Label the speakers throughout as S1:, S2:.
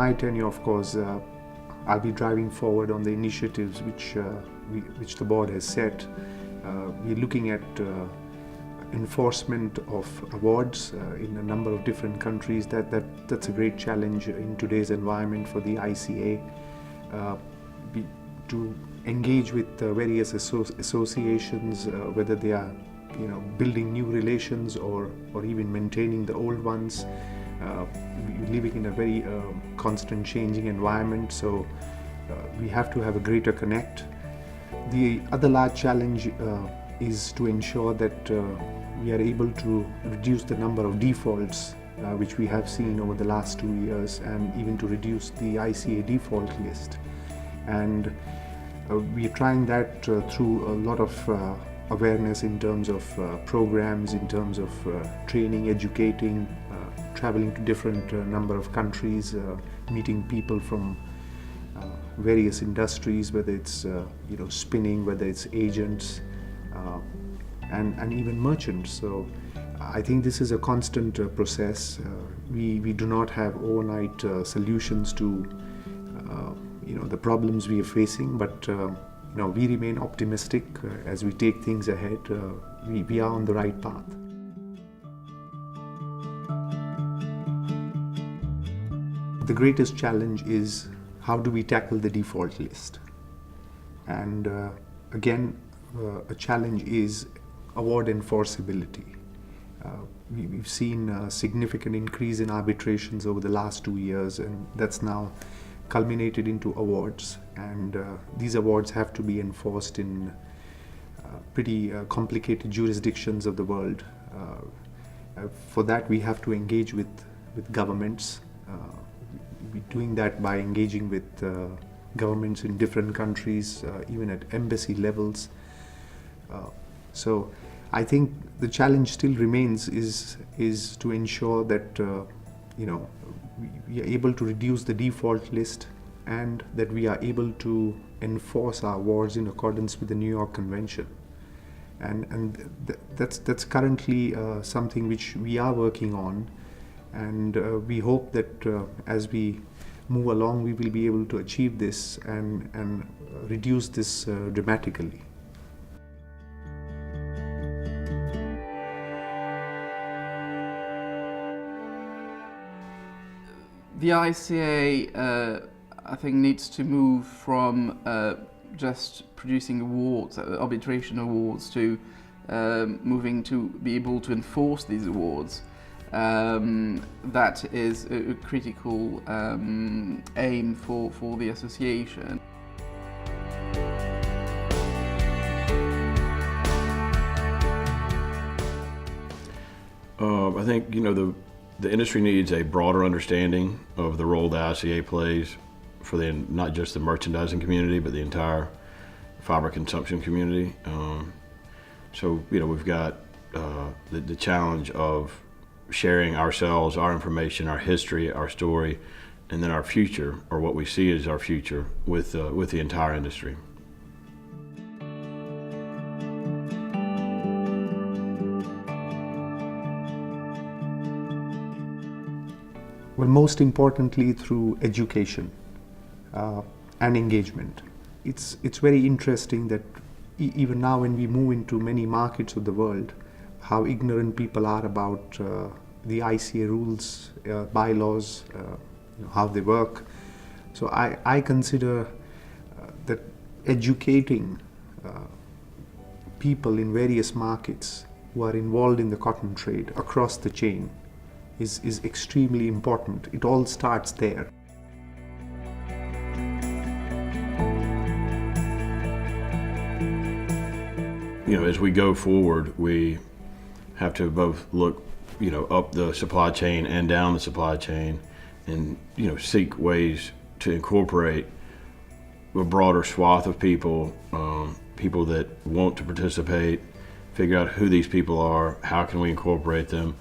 S1: my tenure, of course, I'll be driving forward on the initiatives which the board has set. We're looking at enforcement of awards in a number of different countries. That's a great challenge in today's environment for the ICA. To engage with various associations, whether they are building new relations or even maintaining the old ones. We're living in a very constant changing environment, so we have to have a greater connect. The other large challenge is to ensure that we are able to reduce the number of defaults which we have seen over the last 2 years, and even to reduce the ICA default list. And we are trying that through a lot of awareness in terms of programs, in terms of training, educating, traveling to different number of countries, meeting people from various industries, whether it's spinning, whether it's agents, and even merchants. So I think this is a constant process. We do not have overnight solutions to the problems we are facing, but we remain optimistic as we take things ahead. We are on the right path. The greatest challenge is how do we tackle the default list? And again, a challenge is award enforceability. We've seen a significant increase in arbitrations over the last 2 years, and that's now culminated into awards. And these awards have to be enforced in pretty complicated jurisdictions of the world. For that, we have to engage with governments. We're doing that by engaging with governments in different countries, even at embassy levels. So I think the challenge still remains is to ensure that we are able to reduce the default list, and that we are able to enforce our awards in accordance with the New York Convention. And that's currently something which we are working on, and we hope that as we move along, we will be able to achieve this and reduce this dramatically.
S2: The ICA, I think, needs to move from just producing awards, arbitration awards, to moving to be able to enforce these awards. That is a critical aim for the association.
S3: I think the industry needs a broader understanding of the role the ICA plays for not just the merchandising community, but the entire fiber consumption community. So we've got the challenge of sharing ourselves, our information, our history, our story, and then our future, or what we see as our future, with the entire industry.
S1: Well, most importantly, through education and engagement. It's very interesting that even now, when we move into many markets of the world, how ignorant people are about the ICA rules, bylaws, how they work. So I consider that educating people in various markets who are involved in the cotton trade across the chain is extremely important. It all starts there.
S3: As we go forward, we have to both look, up the supply chain and down the supply chain, and seek ways to incorporate a broader swath of people, people that want to participate, figure out who these people are, how can we incorporate them,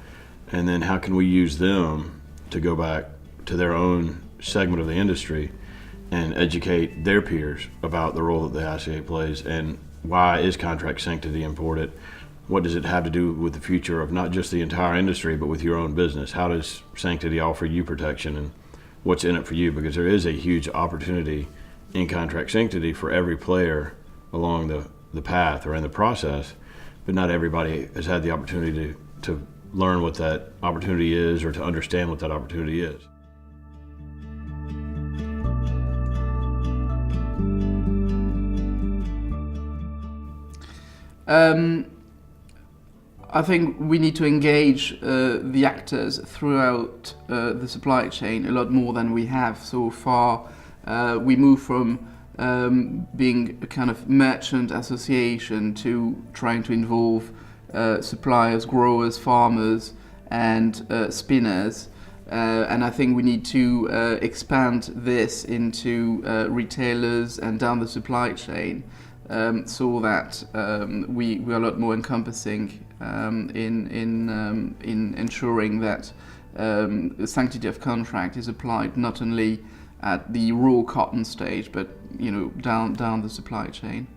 S3: and then how can we use them to go back to their own segment of the industry and educate their peers about the role that the ICA plays, and why is contract sanctity important? What does it have to do with the future of not just the entire industry, but with your own business? How does sanctity offer you protection? And what's in it for you, because there is a huge opportunity in contract sanctity for every player along the path or in the process, but not everybody has had the opportunity to learn what that opportunity is or to understand what that opportunity is.
S2: I think we need to engage the actors throughout the supply chain a lot more than we have so far. We move from being a kind of merchant association to trying to involve suppliers, growers, farmers, and spinners. And I think we need to expand this into retailers and down the supply chain, so that we are a lot more encompassing in ensuring that the sanctity of contract is applied not only at the raw cotton stage, but down the supply chain.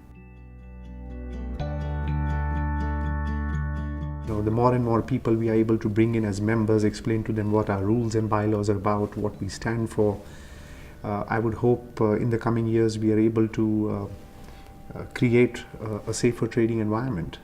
S1: The more and more people we are able to bring in as members, explain to them what our rules and bylaws are about, what we stand for. I would hope in the coming years we are able to create a safer trading environment.